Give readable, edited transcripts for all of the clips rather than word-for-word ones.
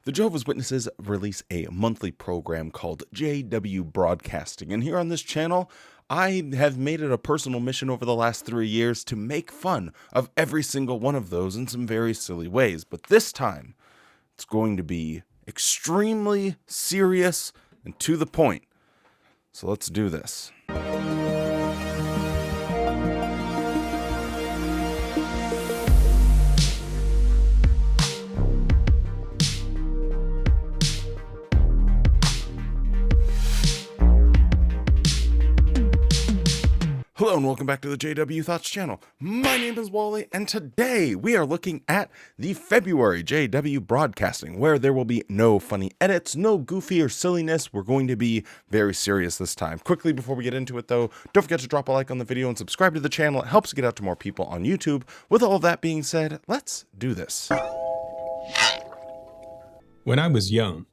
The Jehovah's Witnesses release a monthly program called JW Broadcasting, and here on this channel, I have made it a personal mission over the last 3 years to make fun of every single one of those in some very silly ways. But this time, it's going to be extremely serious and to the point. So let's do this. Hello and welcome back to the JW Thoughts channel. My name is Wally, and today we are looking at the February JW Broadcasting, where there will be no funny edits, no goofy or silliness. We're going to be very serious this time. Quickly, before we get into it though, don't forget to drop a like on the video and subscribe to the channel. It helps get out to more people on YouTube. With all of that being said, let's do this. When I was young,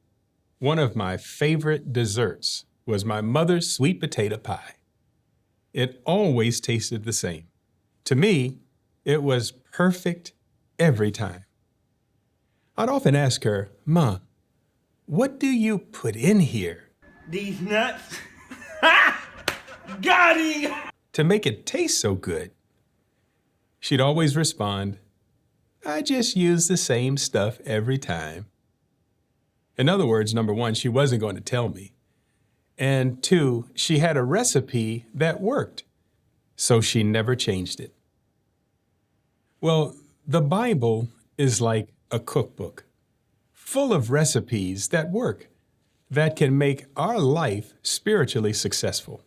one of my favorite desserts was my mother's sweet potato pie. It always tasted the same. To me, it was perfect every time. I'd often ask her, "Ma, what do you put in here?" "These nuts." Ha! Got him! To make it taste so good. She'd always respond, "I just use the same stuff every time." In other words, number one, she wasn't going to tell me. And two, she had a recipe that worked, so she never changed it. Well, the Bible is like a cookbook, full of recipes that work, that can make our life spiritually successful.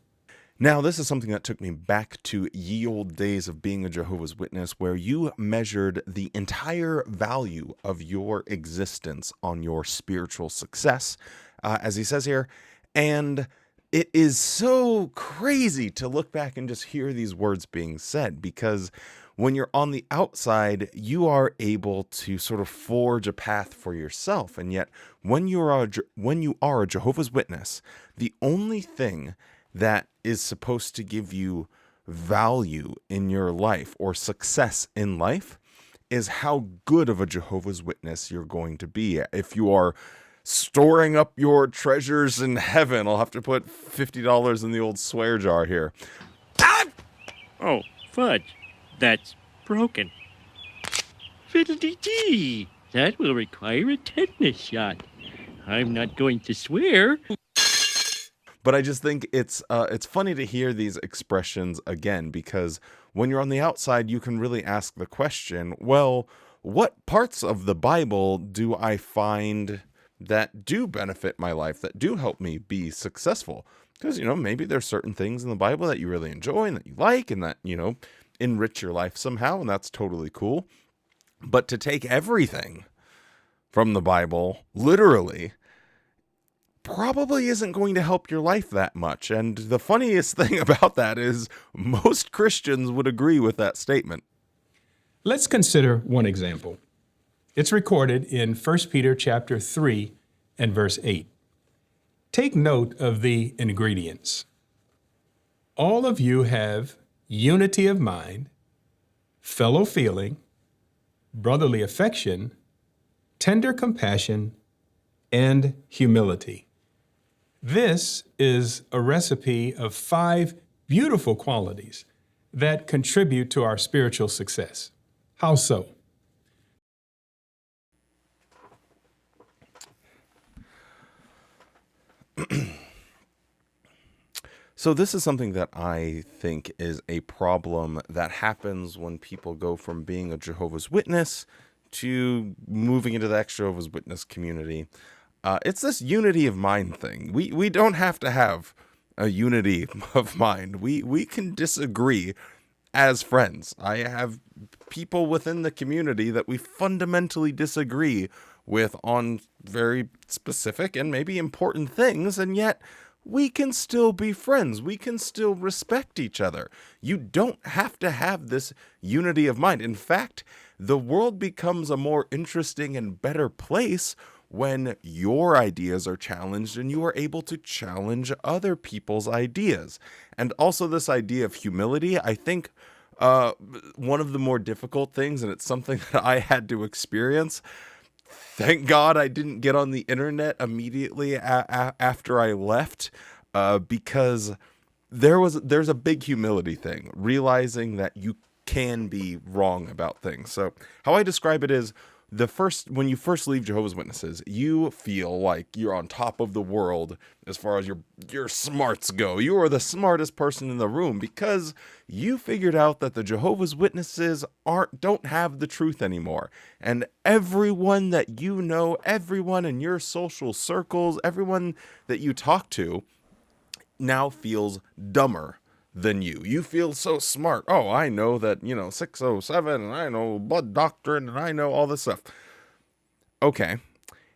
Now, this is something that took me back to ye old days of being a Jehovah's Witness, where you measured the entire value of your existence on your spiritual success, as he says here. And it is so crazy to look back and just hear these words being said, because when you're on the outside, you are able to sort of forge a path for yourself. And yet when you are a Jehovah's Witness, the only thing that is supposed to give you value in your life or success in life is how good of a Jehovah's Witness you're going to be. If you are storing up your treasures in heaven, I'll have to put $50 in the old swear jar here. Ah! Oh, fudge. That's broken. Fiddle-dee-dee. That will require a tetanus shot. I'm not going to swear. But I just think it's funny to hear these expressions again, because when you're on the outside, you can really ask the question, well, what parts of the Bible do I find that do benefit my life, that do help me be successful? Because, maybe there's certain things in the Bible that you really enjoy and that you like and that, enrich your life somehow, and that's totally cool. But to take everything from the Bible, literally, probably isn't going to help your life that much. And the funniest thing about that is most Christians would agree with that statement. Let's consider one example. It's recorded in 1 Peter chapter 3 and verse 8. Take note of the ingredients. All of you have unity of mind, fellow feeling, brotherly affection, tender compassion, and humility. This is a recipe of 5 beautiful qualities that contribute to our spiritual success. How so? So this is something that I think is a problem that happens when people go from being a Jehovah's Witness to moving into the ex-Jehovah's Witness community. It's this unity of mind thing. We don't have to have a unity of mind. We can disagree as friends. I have people within the community that we fundamentally disagree with on very specific and maybe important things, and yet we can still be friends. We can still respect each other. You don't have to have this unity of mind. In fact, the world becomes a more interesting and better place when your ideas are challenged and you are able to challenge other people's ideas. And also this idea of humility, I think one of the more difficult things, and it's something that I had to experience, thank God I didn't get on the internet immediately after I left, because there's a big humility thing, realizing that you can be wrong about things. So how I describe it is, when you first leave Jehovah's Witnesses, you feel like you're on top of the world as far as your smarts go. You are the smartest person in the room because you figured out that the Jehovah's Witnesses don't have the truth anymore. And everyone that you know, everyone in your social circles, everyone that you talk to now feels dumber than you. You feel so smart. Oh, I know that, 607, and I know blood doctrine, and I know all this stuff. Okay,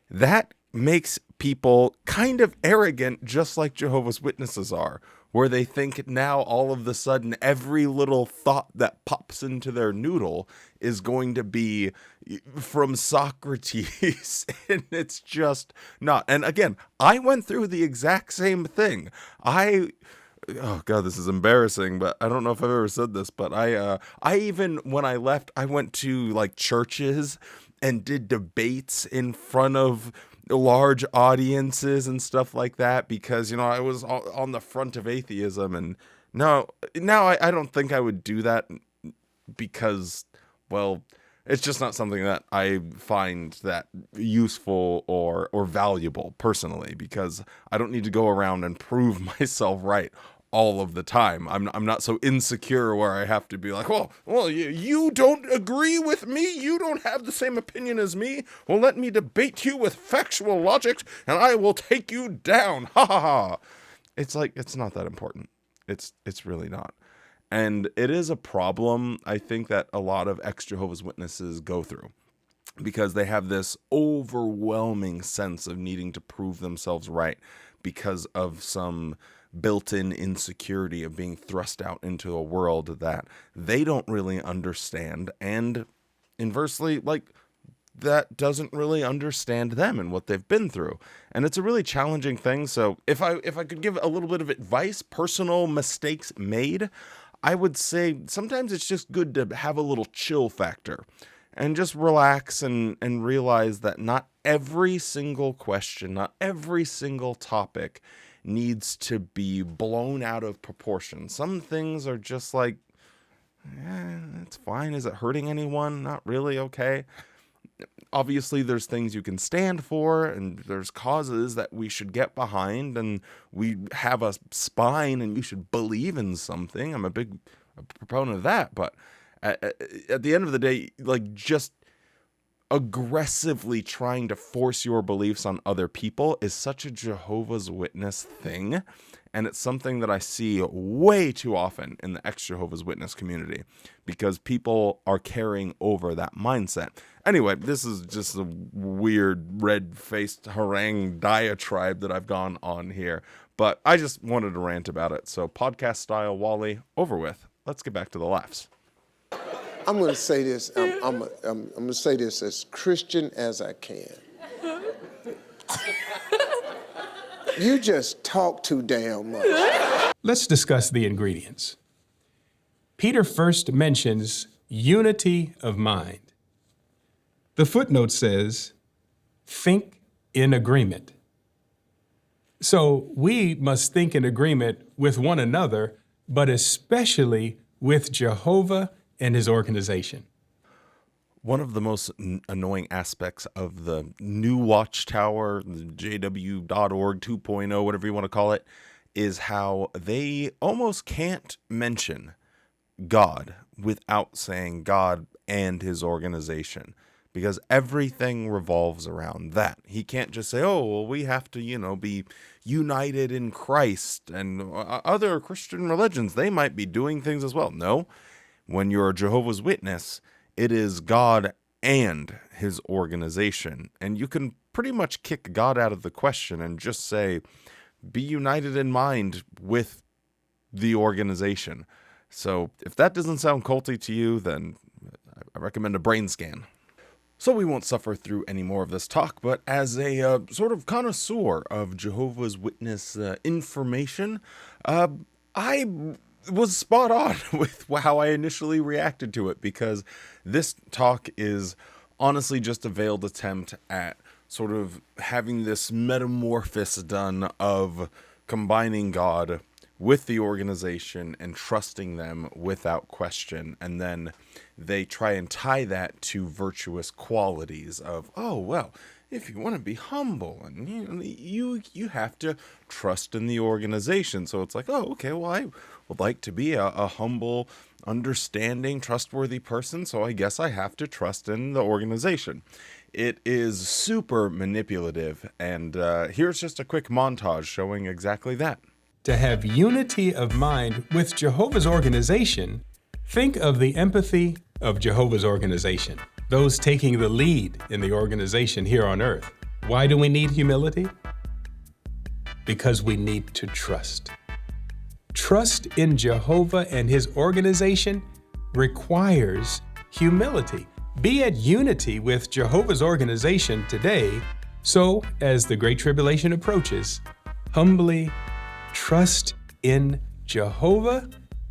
that makes people kind of arrogant, just like Jehovah's Witnesses are, where they think now all of a sudden every little thought that pops into their noodle is going to be from Socrates, and it's just not. And again, I went through the exact same thing. Oh God, this is embarrassing, but I don't know if I've ever said this, but I even, when I left, I went to like churches and did debates in front of large audiences and stuff like that, because, I was on the front of atheism. And now I don't think I would do that, because, well, it's just not something that I find that useful or valuable personally, because I don't need to go around and prove myself right all of the time. I'm not so insecure where I have to be like, well, you don't agree with me, you don't have the same opinion as me, well, let me debate you with factual logic and I will take you down, ha ha ha. It's like, it's not that important. It's really not. And it is a problem, I think, that a lot of ex-Jehovah's Witnesses go through, because they have this overwhelming sense of needing to prove themselves right because of some built-in insecurity of being thrust out into a world that they don't really understand, and inversely, like, that doesn't really understand them and what they've been through. And it's a really challenging thing. So if I could give a little bit of advice, personal mistakes made, I would say sometimes it's just good to have a little chill factor and just relax and realize that not every single question, not every single topic needs to be blown out of proportion. Some things are just like, it's fine. Is it hurting anyone? Not really. Okay. Obviously, there's things you can stand for, and there's causes that we should get behind, and we have a spine, and you should believe in something. I'm a big proponent of that, but at the end of the day, like, just aggressively trying to force your beliefs on other people is such a Jehovah's Witness thing, and it's something that I see way too often in the ex-Jehovah's Witness community, because people are carrying over that mindset. Anyway, this is just a weird red-faced harangue diatribe that I've gone on here, but I just wanted to rant about it. So podcast style, Wally, over with. Let's get back to the laughs. I'm going to say this. I'm going to say this as Christian as I can. You just talk too damn much. Let's discuss the ingredients. Peter first mentions unity of mind. The footnote says, think in agreement. So we must think in agreement with one another, but especially with Jehovah and his organization. One of the most annoying aspects of the new Watchtower, the JW.org 2.0, whatever you want to call it, is how they almost can't mention God without saying God and his organization, because everything revolves around that. He can't just say, oh, well, we have to, be united in Christ, and other Christian religions, they might be doing things as well. No. When you're a Jehovah's Witness, it is God and his organization. And you can pretty much kick God out of the question and just say, be united in mind with the organization. So if that doesn't sound culty to you, then I recommend a brain scan. So we won't suffer through any more of this talk, but as a sort of connoisseur of Jehovah's Witness information, I was spot on with how I initially reacted to it, because this talk is honestly just a veiled attempt at sort of having this metamorphosis done of combining God with the organization and trusting them without question. And then they try and tie that to virtuous qualities of, oh, well, if you want to be humble and you have to trust in the organization. So it's like, oh, okay, well, I would like to be a humble, understanding, trustworthy person. So I guess I have to trust in the organization. It is super manipulative. And here's just a quick montage showing exactly that. To have unity of mind with Jehovah's organization, think of the empathy of Jehovah's organization, those taking the lead in the organization here on earth. Why do we need humility? Because we need to trust. Trust in Jehovah and his organization requires humility. Be at unity with Jehovah's organization today, so as the Great Tribulation approaches, humbly trust in Jehovah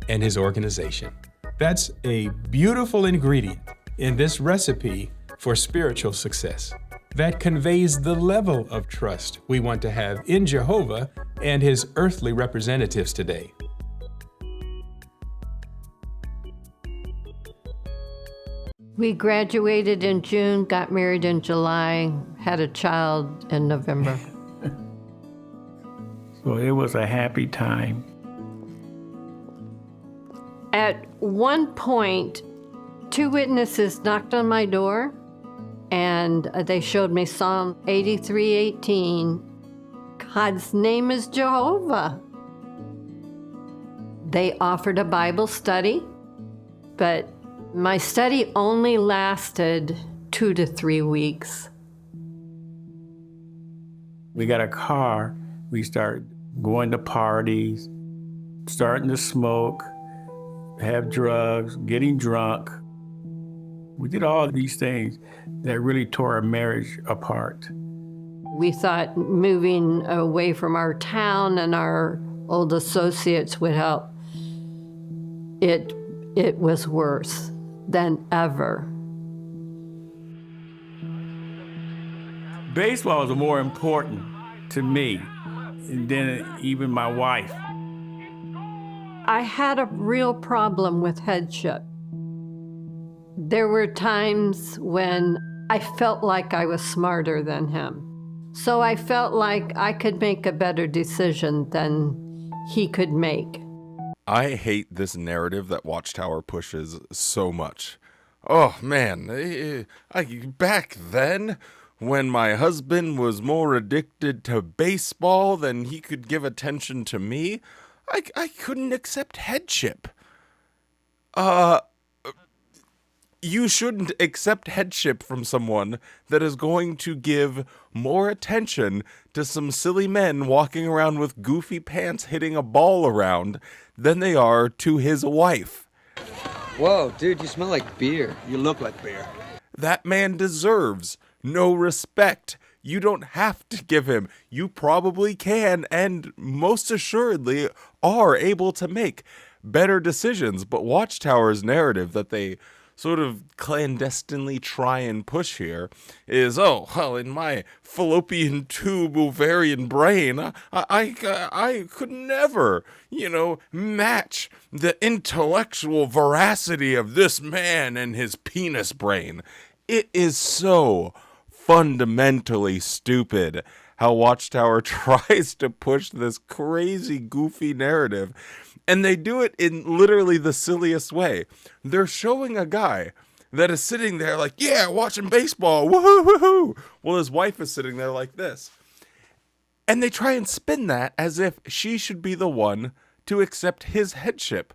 and his organization. That's a beautiful ingredient in this recipe for spiritual success that conveys the level of trust we want to have in Jehovah and his earthly representatives today. We graduated in June, got married in July, had a child in November. So it was a happy time. At one point, 2 witnesses knocked on my door, and they showed me Psalm 83:18. God's name is Jehovah. They offered a Bible study, but my study only lasted 2 to 3 weeks. We got a car. We started going to parties, starting to smoke, have drugs, getting drunk. We did all these things that really tore our marriage apart. We thought moving away from our town and our old associates would help. It was worse than ever. Baseball was more important to me than even my wife. I had a real problem with headship. There were times when I felt like I was smarter than him. So I felt like I could make a better decision than he could make. I hate this narrative that Watchtower pushes so much. Oh man, back then, when my husband was more addicted to baseball than he could give attention to me, I couldn't accept headship. You shouldn't accept headship from someone that is going to give more attention to some silly men walking around with goofy pants hitting a ball around than they are to his wife. Whoa, dude, you smell like beer. You look like beer. That man deserves no respect. You don't have to give him. You probably can and most assuredly are able to make better decisions. But Watchtower's narrative that they sort of clandestinely try and push here is, oh, well, in my fallopian tube ovarian brain, I could never, match the intellectual veracity of this man and his penis brain. It is so fundamentally stupid how Watchtower tries to push this crazy, goofy narrative. And they do it in literally the silliest way. They're showing a guy that is sitting there like, yeah, watching baseball, woohoo, woohoo. Well, his wife is sitting there like this. And they try and spin that as if she should be the one to accept his headship.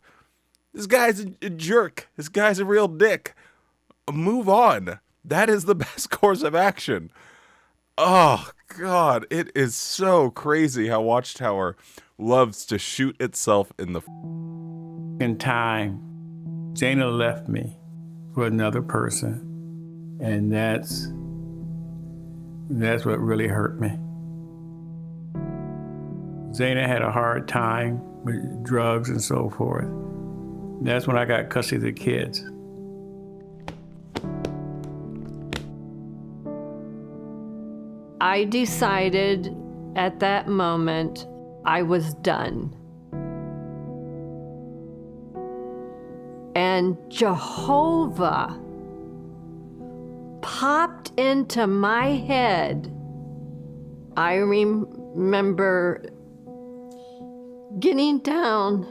This guy's a jerk. This guy's a real dick. Move on. That is the best course of action. Oh, God, it is so crazy how Watchtower loves to shoot itself in the... In time, Jana left me for another person, and that's what really hurt me. Jana had a hard time with drugs and so forth. That's when I got custody of the kids. I decided at that moment I was done. And Jehovah popped into my head. I remember getting down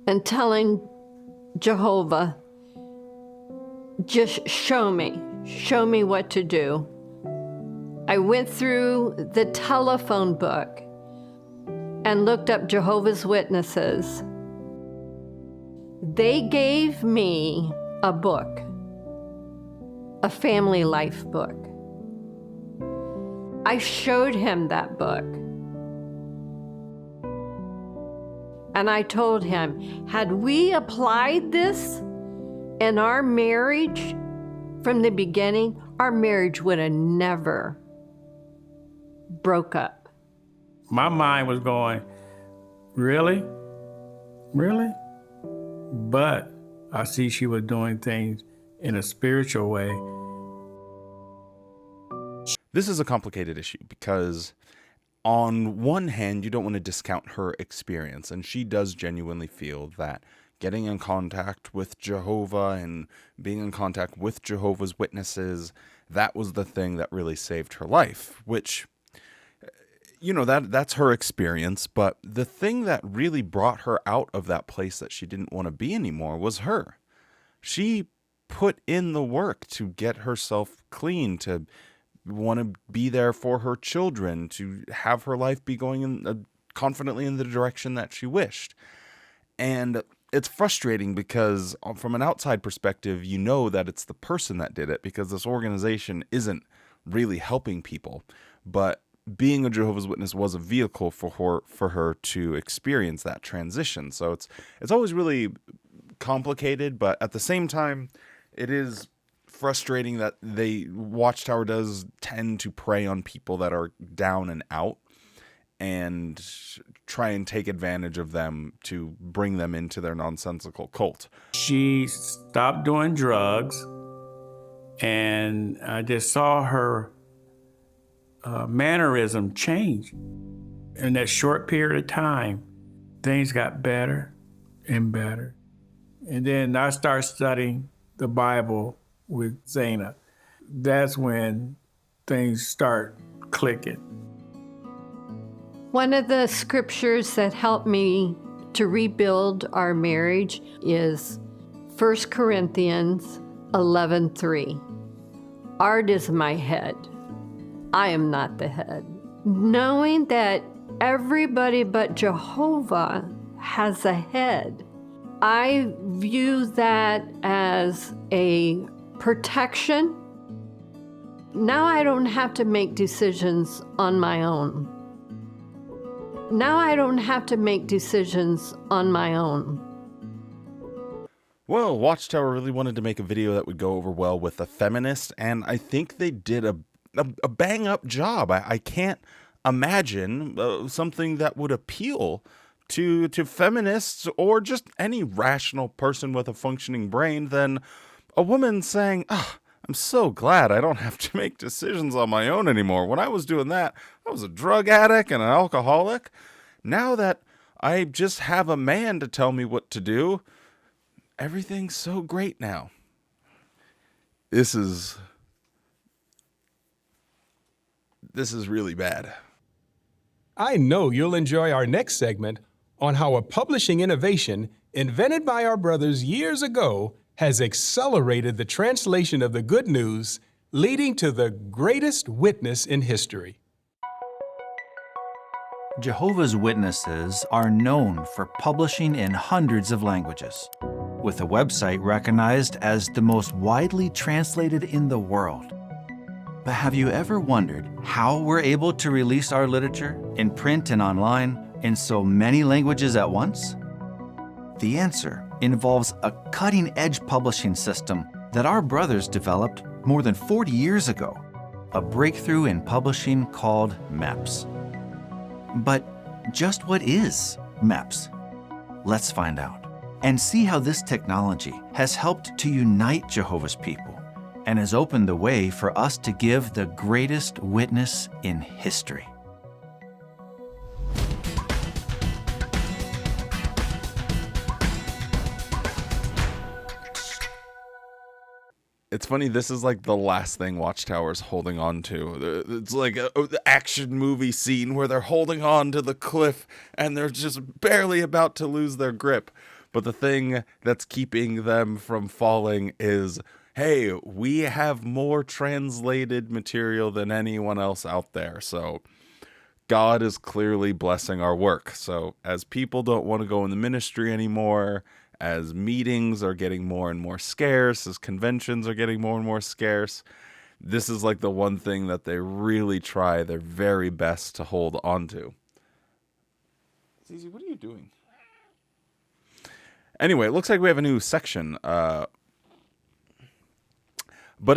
and telling Jehovah, just show me what to do. I went through the telephone book and looked up Jehovah's Witnesses. They gave me a book, a family life book. I showed him that book. And I told him, had we applied this in our marriage from the beginning, our marriage would have never broke up. My mind was going, really? Really? But I see she was doing things in a spiritual way. This is a complicated issue because on one hand, you don't want to discount her experience, and she does genuinely feel that getting in contact with Jehovah and being in contact with Jehovah's Witnesses, that was the thing that really saved her life, which, you know, that's her experience. But the thing that really brought her out of that place that she didn't want to be anymore was her. She put in the work to get herself clean, to want to be there for her children, to have her life be going in confidently in the direction that she wished. And it's frustrating because from an outside perspective, you know that it's the person that did it because this organization isn't really helping people. But being a Jehovah's Witness was a vehicle for her to experience that transition. So it's always really complicated, but at the same time, it is frustrating that Watchtower does tend to prey on people that are down and out and try and take advantage of them to bring them into their nonsensical cult. She stopped doing drugs, and I just saw her mannerism change. In that short period of time, things got better and better. And then I started studying the Bible with Zaina. That's when things start clicking. One of the scriptures that helped me to rebuild our marriage is 1 Corinthians 11:3. Art is my head. I am not the head. Knowing that everybody but Jehovah has a head, I view that as a protection. Now I don't have to make decisions on my own. Well, Watchtower really wanted to make a video that would go over well with a feminist, and I think they did a bang-up job. I can't imagine something that would appeal to feminists or just any rational person with a functioning brain than a woman saying, I'm so glad I don't have to make decisions on my own anymore. When I was doing that, I was a drug addict and an alcoholic. Now that I just have a man to tell me what to do, everything's so great now. This is really bad. I know you'll enjoy our next segment on how a publishing innovation invented by our brothers years ago has accelerated the translation of the good news, leading to the greatest witness in history. Jehovah's Witnesses are known for publishing in hundreds of languages, with a website recognized as the most widely translated in the world. But have you ever wondered how we're able to release our literature in print and online in so many languages at once? The answer involves a cutting-edge publishing system that our brothers developed more than 40 years ago, a breakthrough in publishing called MEPS. But just what is MEPS? Let's find out and see how this technology has helped to unite Jehovah's people and has opened the way for us to give the greatest witness in history. It's funny, this is like the last thing Watchtower's holding on to. It's like an action movie scene where they're holding on to the cliff and they're just barely about to lose their grip. But the thing that's keeping them from falling is, hey, we have more translated material than anyone else out there. So God is clearly blessing our work. So as people don't want to go in the ministry anymore, as meetings are getting more and more scarce, as conventions are getting more and more scarce, this is like the one thing that they really try their very best to hold on to. Zizi, what are you doing? Anyway, it looks like we have a new section. But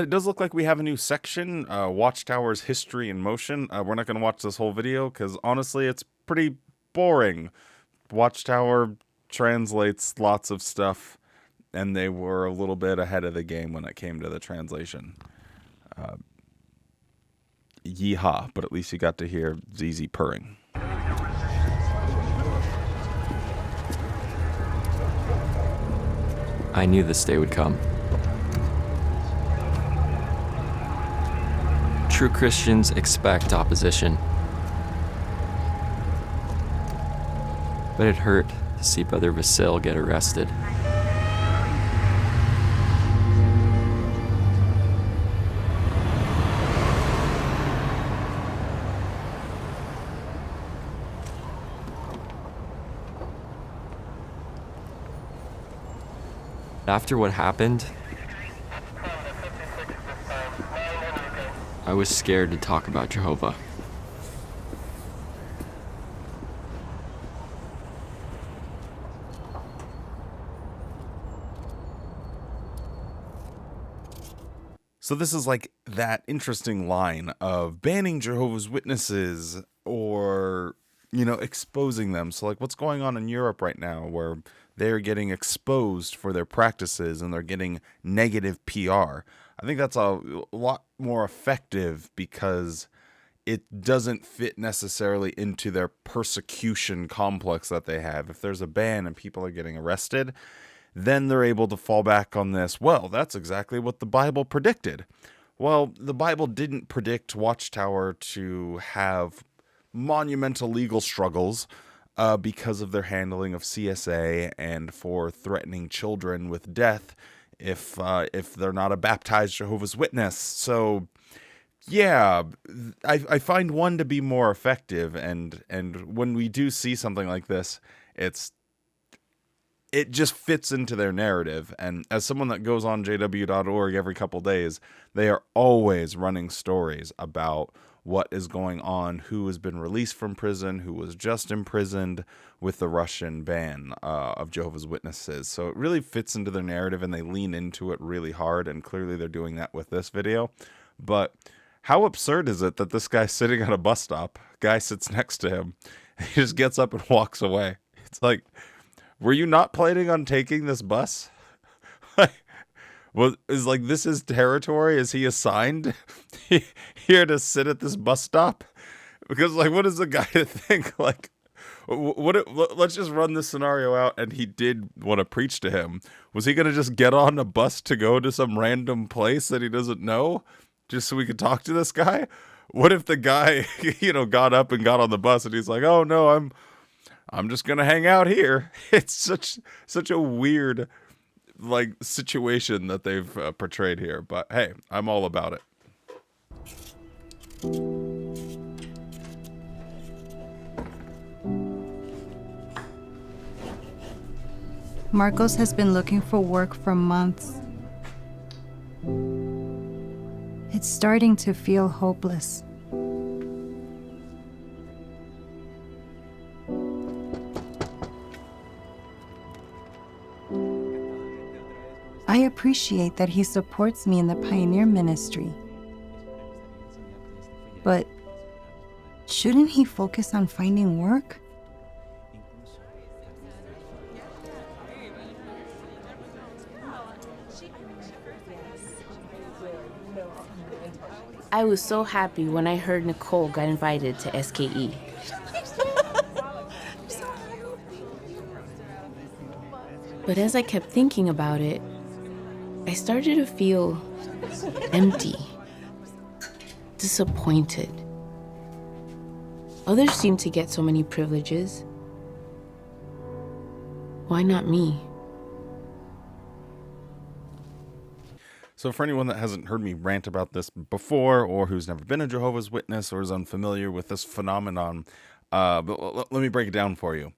it does look like we have a new section, Watchtower's History in Motion. We're not going to watch this whole video because honestly, it's pretty boring. Watchtower translates lots of stuff, and they were a little bit ahead of the game when it came to the translation. Yeehaw, but at least you got to hear ZZ purring. I knew this day would come. True Christians expect opposition. But it hurt to see Brother Vasil get arrested. After what happened, I was scared to talk about Jehovah. So this is like that interesting line of banning Jehovah's Witnesses or, you know, exposing them. So like what's going on in Europe right now where they're getting exposed for their practices and they're getting negative PR. I think that's a lot more effective because it doesn't fit necessarily into their persecution complex that they have. If there's a ban and people are getting arrested, then they're able to fall back on this. Well, that's exactly what the Bible predicted. Well, the Bible didn't predict Watchtower to have monumental legal struggles because of their handling of CSA and for threatening children with death if they're not a baptized Jehovah's Witness. So, yeah, I find one to be more effective, and when we do see something like this, it just fits into their narrative. And as someone that goes on jw.org every couple days, they are always running stories about what is going on, who has been released from prison, who was just imprisoned with the Russian ban of Jehovah's Witnesses. So it really fits into their narrative and they lean into it really hard. And clearly they're doing that with this video. But how absurd is it that this guy's sitting at a bus stop, guy sits next to him, and he just gets up and walks away? It's like, were you not planning on taking this bus? Is like this his territory? Is he assigned here to sit at this bus stop? Because like, what is the guy to think? Like, let's just run this scenario out. And he did want to preach to him. Was he going to just get on a bus to go to some random place that he doesn't know, just so we could talk to this guy? What if the guy, got up and got on the bus and he's like, "Oh no, I'm just gonna hang out here." It's such a weird like situation that they've portrayed here, but hey, I'm all about it. Marcos has been looking for work for months. It's starting to feel hopeless. I appreciate that he supports me in the pioneer ministry. But shouldn't he focus on finding work? I was so happy when I heard Nicole got invited to SKE. But as I kept thinking about it, I started to feel empty, disappointed. Others seem to get so many privileges. Why not me? So for anyone that hasn't heard me rant about this before, or who's never been a Jehovah's Witness, or is unfamiliar with this phenomenon, but let me break it down for you.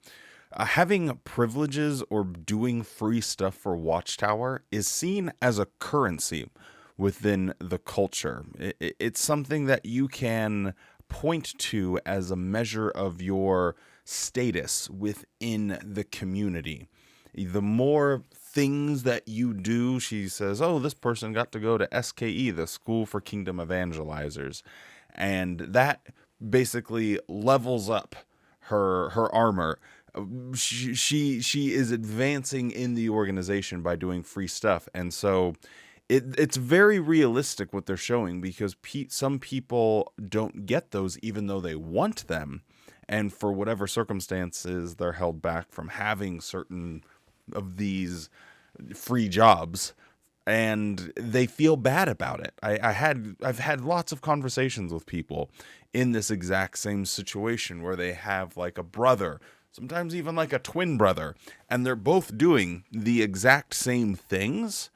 Having privileges or doing free stuff for Watchtower is seen as a currency within the culture. It's something that you can point to as a measure of your status within the community. The more things that you do, she says, oh, this person got to go to SKE, the School for Kingdom Evangelizers. And that basically levels up her armor. She is advancing in the organization by doing free stuff. And so it's very realistic what they're showing, because some people don't get those even though they want them. And for whatever circumstances, they're held back from having certain of these free jobs, and they feel bad about it. I've had lots of conversations with people in this exact same situation where they have like a brother, sometimes even like a twin brother, and they're both doing the exact same things,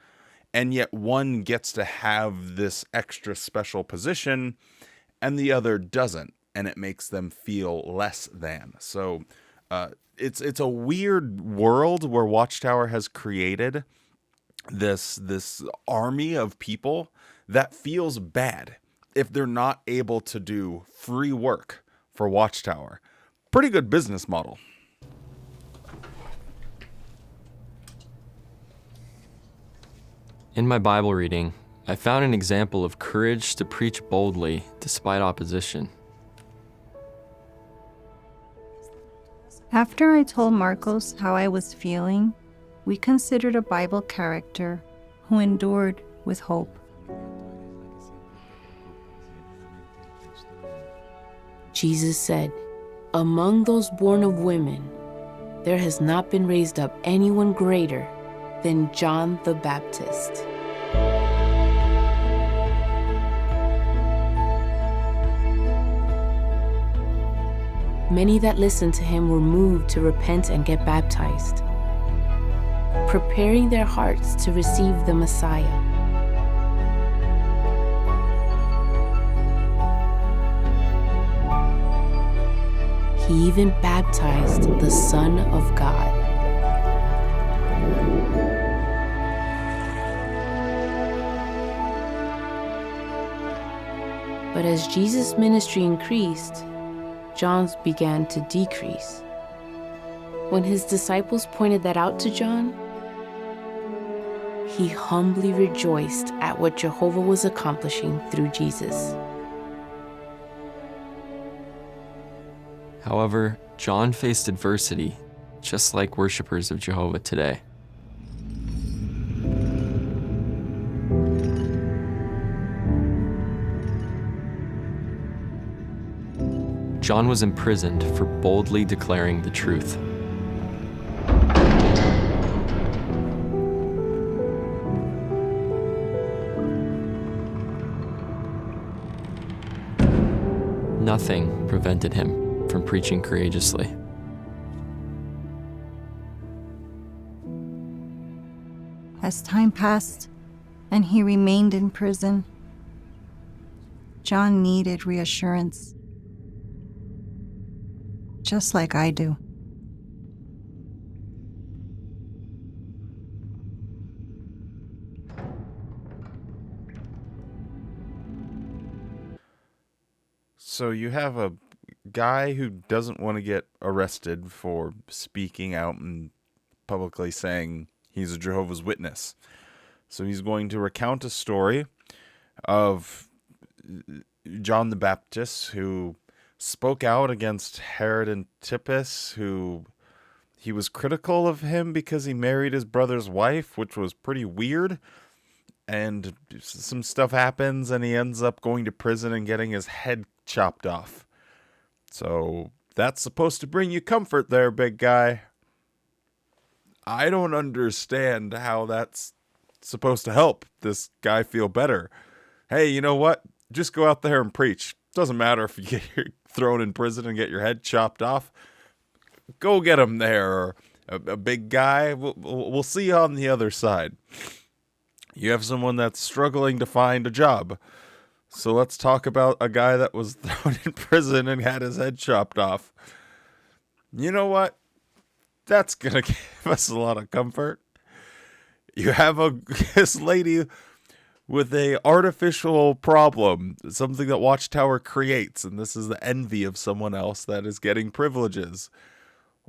and yet one gets to have this extra special position and the other doesn't, and it makes them feel less than. So it's a weird world where Watchtower has created this army of people that feels bad if they're not able to do free work for Watchtower. Pretty good business model. In my Bible reading, I found an example of courage to preach boldly despite opposition. After I told Marcos how I was feeling, we considered a Bible character who endured with hope. Jesus said, "Among those born of women, there has not been raised up anyone greater than John the Baptist." Many that listened to him were moved to repent and get baptized, preparing their hearts to receive the Messiah. He even baptized the Son of God. But as Jesus' ministry increased, John's began to decrease. When his disciples pointed that out to John, he humbly rejoiced at what Jehovah was accomplishing through Jesus. However, John faced adversity, just like worshipers of Jehovah today. John was imprisoned for boldly declaring the truth. Nothing prevented him from preaching courageously. As time passed and he remained in prison, John needed reassurance, just like I do. So you have a guy who doesn't want to get arrested for speaking out and publicly saying he's a Jehovah's Witness. So he's going to recount a story of John the Baptist, who spoke out against Herod Antipas, who he was critical of him because he married his brother's wife, which was pretty weird. and some stuff happens and he ends up going to prison and getting his head chopped off. So that's supposed to bring you comfort there, big guy. I don't understand how that's supposed to help this guy feel better. Hey, you know what? Just go out there and preach. Doesn't matter if you get thrown in prison and get your head chopped off. Go get him there, or a big guy. We'll see you on the other side. You have someone that's struggling to find a job. So let's talk about a guy that was thrown in prison and had his head chopped off. You know what? That's going to give us a lot of comfort. You have this lady with a artificial problem, something that Watchtower creates, and this is the envy of someone else that is getting privileges.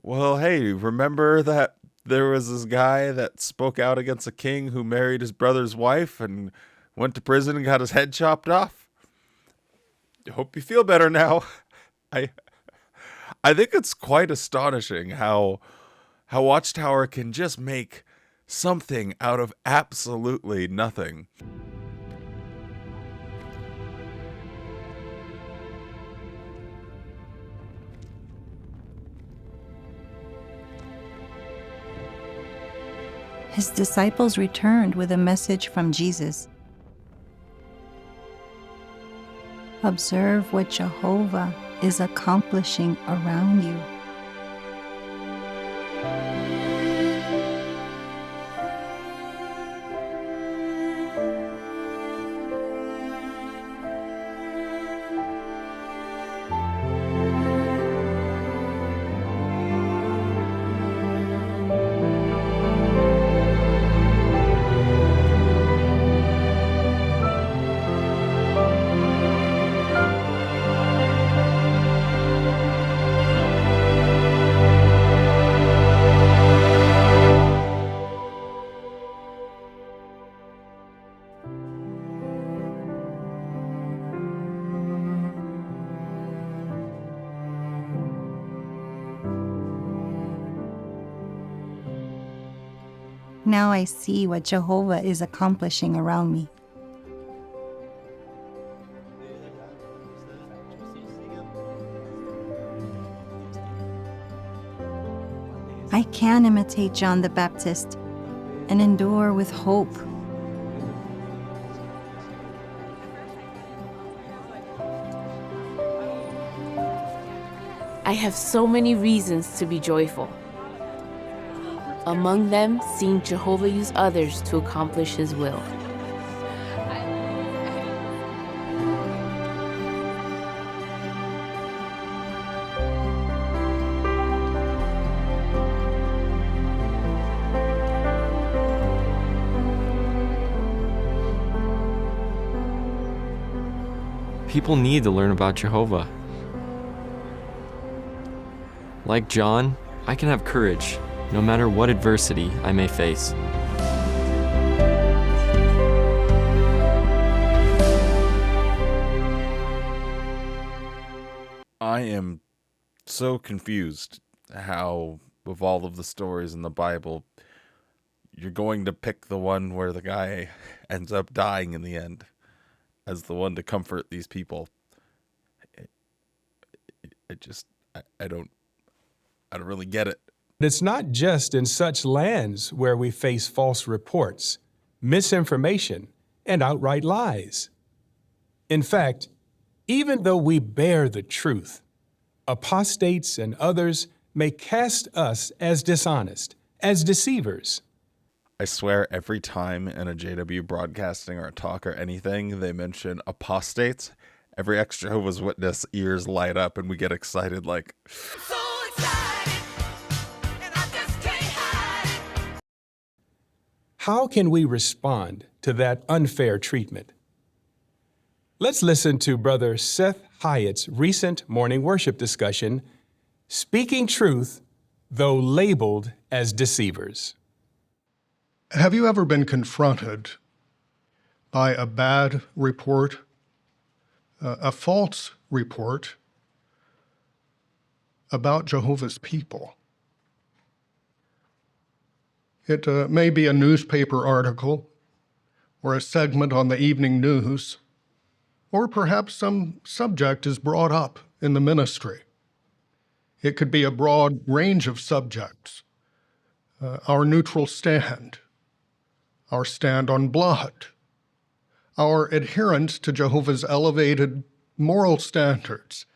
Well, hey, remember that there was this guy that spoke out against a king who married his brother's wife and went to prison and got his head chopped off? Hope you feel better now. I think it's quite astonishing how Watchtower can just make something out of absolutely nothing. His disciples returned with a message from Jesus. Observe what Jehovah is accomplishing around you. Now I see what Jehovah is accomplishing around me. I can imitate John the Baptist and endure with hope. I have so many reasons to be joyful. Among them, seeing Jehovah use others to accomplish His will. People need to learn about Jehovah. Like John, I can have courage, no matter what adversity I may face. I am so confused how, of all of the stories in the Bible, you're going to pick the one where the guy ends up dying in the end as the one to comfort these people. I don't really get it. It's not just in such lands where we face false reports, misinformation, and outright lies. In fact, even though we bear the truth, apostates and others may cast us as dishonest, as deceivers. I swear every time in a JW broadcasting or a talk or anything they mention apostates, every ex-Jehovah's Witness ears light up and we get excited like... How can we respond to that unfair treatment? Let's listen to Brother Seth Hyatt's recent morning worship discussion, Speaking Truth, Though Labeled as Deceivers. Have you ever been confronted by a bad report, a false report about Jehovah's people? It may be a newspaper article or a segment on the evening news, or perhaps some subject is brought up in the ministry. It could be a broad range of subjects. Our neutral stand, our stand on blood, our adherence to Jehovah's elevated moral standards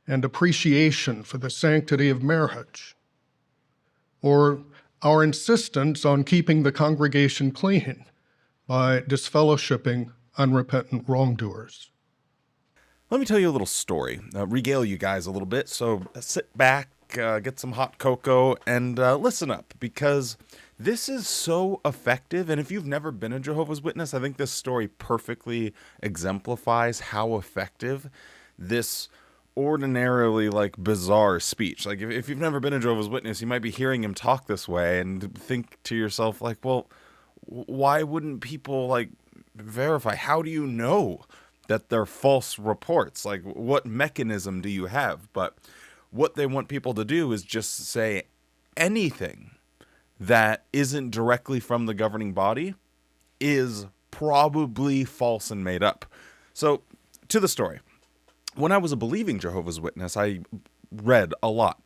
and appreciation for the sanctity of marriage, or our insistence on keeping the congregation clean by disfellowshipping unrepentant wrongdoers. Let me tell you a little story, regale you guys a little bit, so sit back, get some hot cocoa, and listen up, because this is so effective, and if you've never been a Jehovah's Witness, I think this story perfectly exemplifies how effective this ordinarily, bizarre speech. If you've never been a Jehovah's Witness, you might be hearing him talk this way and think to yourself, well, why wouldn't people, verify? How do you know that they're false reports? What mechanism do you have? But what they want people to do is just say anything that isn't directly from the governing body is probably false and made up. So, to the story. When I was a believing Jehovah's Witness, I read a lot.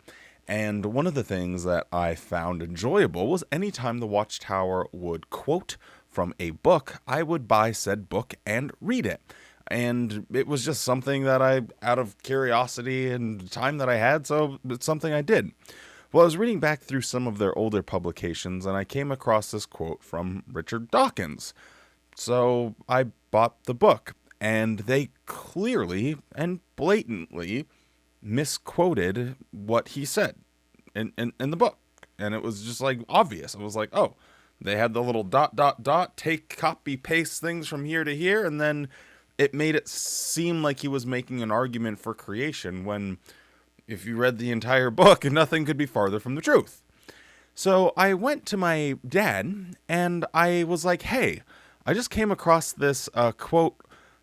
And one of the things that I found enjoyable was anytime the Watchtower would quote from a book, I would buy said book and read it. And it was just something that out of curiosity and time that I had, so it's something I did. Well, I was reading back through some of their older publications, and I came across this quote from Richard Dawkins. So I bought the book, and they clearly and blatantly misquoted what he said in the book. And it was just obvious. I was like, oh, they had the little ... take, copy, paste things from here to here, and then it made it seem like he was making an argument for creation when, if you read the entire book, nothing could be farther from the truth. So I went to my dad, and I was like, hey, I just came across this quote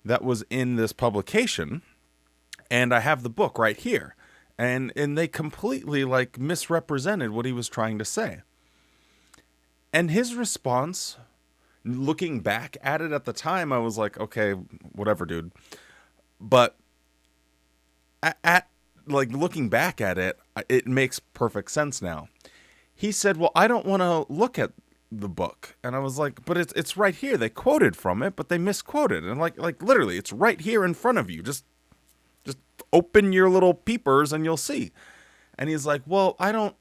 that was in this publication, and I have the book right here. And they completely, misrepresented what he was trying to say. And his response, looking back at it at the time, I was like, okay, whatever, dude. But looking back at it, it makes perfect sense now. He said, well, I don't want to look at the book. And I was like, but it's right here. They quoted from it, but they misquoted. And literally, it's right here in front of you. Just open your little peepers and you'll see. And he's like, well, I don't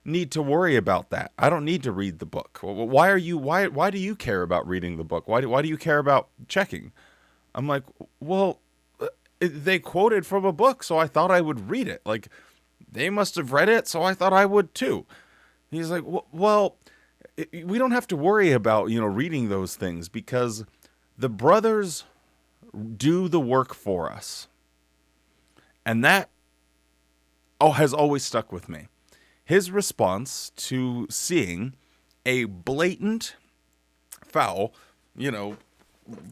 need to worry about that. I don't need to read the book. Why do you care about reading the book? Why do you care about checking? I'm like, well, they quoted from a book, so I thought I would read it. They must have read it, so I thought I would too. He's like, well, we don't have to worry about, reading those things because the brothers do the work for us. And that has always stuck with me. His response to seeing a blatant foul,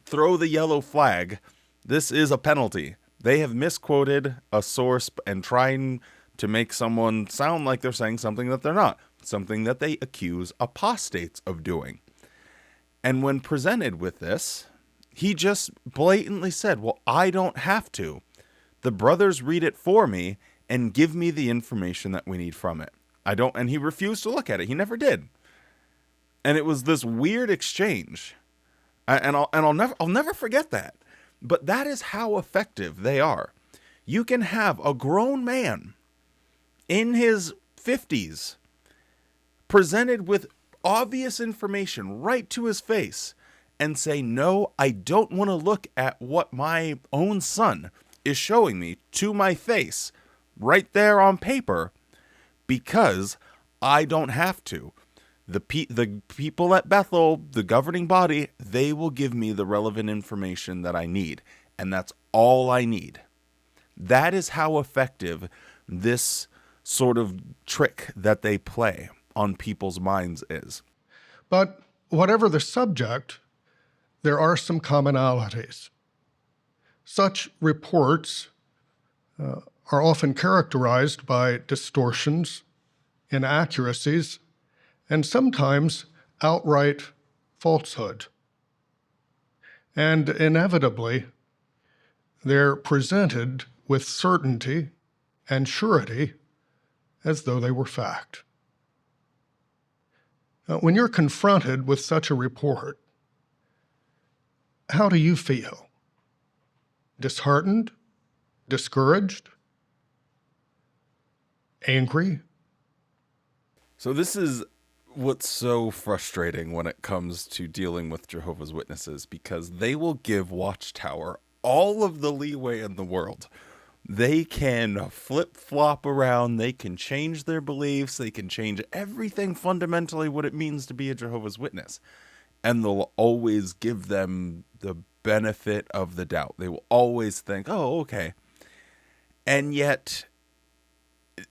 throw the yellow flag, this is a penalty. They have misquoted a source and trying to make someone sound like they're saying something that they're not, something that they accuse apostates of doing. And when presented with this, he just blatantly said, well, I don't have to. The brothers read it for me and give me the information that we need from it. And he refused to look at it. He never did. And it was this weird exchange. I'll never forget that. But that is how effective they are. You can have a grown man in his 50s presented with obvious information right to his face and say, no, I don't want to look at what my own son is showing me to my face right there on paper because I don't have to. The people at Bethel, the governing body, they will give me the relevant information that I need. And that's all I need. That is how effective this sort of trick that they play on people's minds is. But whatever the subject, there are some commonalities. Such reports are often characterized by distortions, inaccuracies, and sometimes outright falsehood. And inevitably, they're presented with certainty and surety as though they were fact. Now, when you're confronted with such a report, how do you feel? Disheartened? Discouraged? Angry? So this is what's so frustrating when it comes to dealing with Jehovah's Witnesses, because they will give Watchtower all of the leeway in the world. They can flip-flop around, they can change their beliefs, they can change everything fundamentally what it means to be a Jehovah's Witness. And they'll always give them the benefit of the doubt. They will always think, oh, okay. And yet,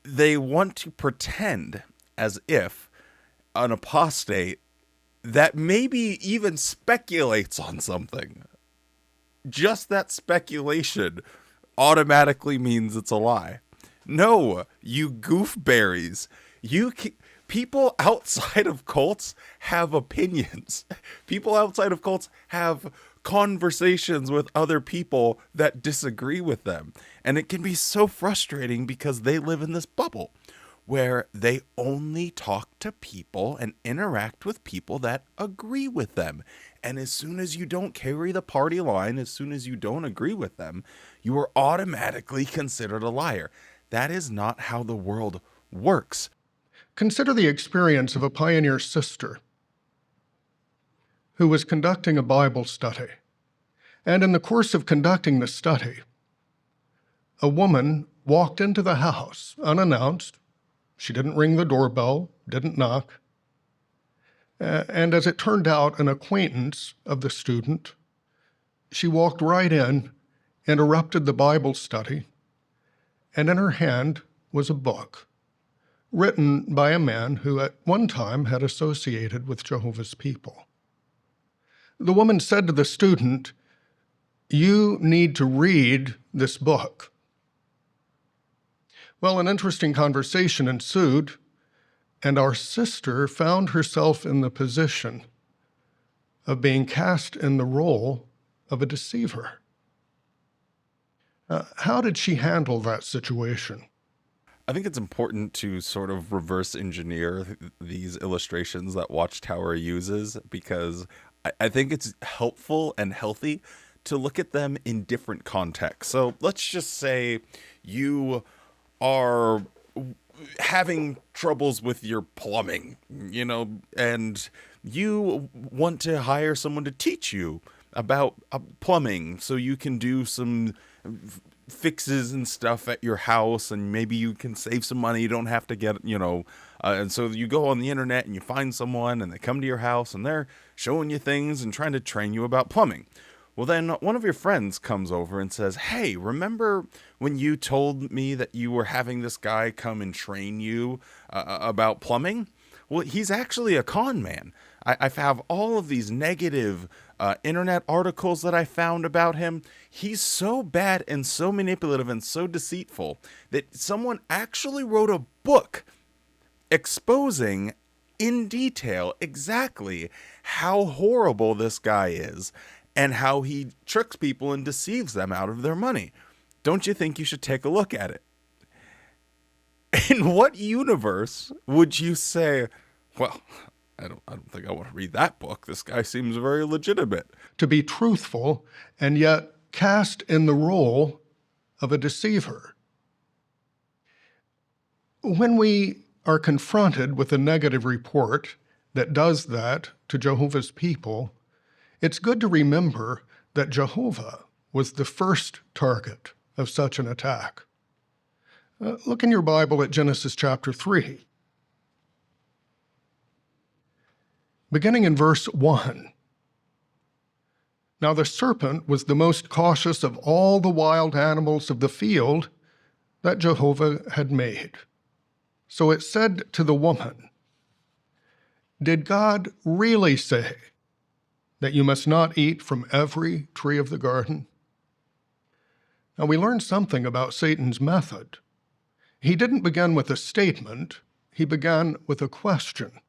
they want to pretend as if an apostate that maybe even speculates on something, just that speculation automatically means it's a lie. No, you goofberries. People outside of cults have opinions. People outside of cults have conversations with other people that disagree with them. And it can be so frustrating because they live in this bubble where they only talk to people and interact with people that agree with them. And as soon as you don't carry the party line, as soon as you don't agree with them, you are automatically considered a liar. That is not how the world works. Consider the experience of a pioneer sister who was conducting a Bible study. And in the course of conducting the study, a woman walked into the house unannounced. She didn't ring the doorbell, didn't knock. And as it turned out, an acquaintance of the student, she walked right in, interrupted the Bible study, and in her hand was a book written by a man who at one time had associated with Jehovah's people. The woman said to the student, "You need to read this book." Well, an interesting conversation ensued, and our sister found herself in the position of being cast in the role of a deceiver. How did she handle that situation? I think it's important to sort of reverse engineer these illustrations that Watchtower uses, because I think it's helpful and healthy to look at them in different contexts. So let's just say you are having troubles with your plumbing, and you want to hire someone to teach you about plumbing so you can do some fixes and stuff at your house, and maybe you can save some money. You don't have to get, and so you go on the internet and you find someone and they come to your house and they're showing you things and trying to train you about plumbing. Well, then one of your friends comes over and says, "Hey, remember when you told me that you were having this guy come and train you about plumbing? Well, he's actually a con man. I have all of these negative internet articles that I found about him. He's so bad and so manipulative and so deceitful that someone actually wrote a book exposing in detail exactly how horrible this guy is and how he tricks people and deceives them out of their money. Don't you think you should take a look at it?" In what universe would you say, "Well, I don't think I want to read that book. This guy seems very legitimate"? To be truthful and yet cast in the role of a deceiver. When we are confronted with a negative report that does that to Jehovah's people, it's good to remember that Jehovah was the first target of such an attack. Look in your Bible at Genesis chapter 3. Beginning in verse 1. "Now the serpent was the most cautious of all the wild animals of the field that Jehovah had made. So it said to the woman, 'Did God really say that you must not eat from every tree of the garden?'" Now we learn something about Satan's method. He didn't begin with a statement, he began with a question.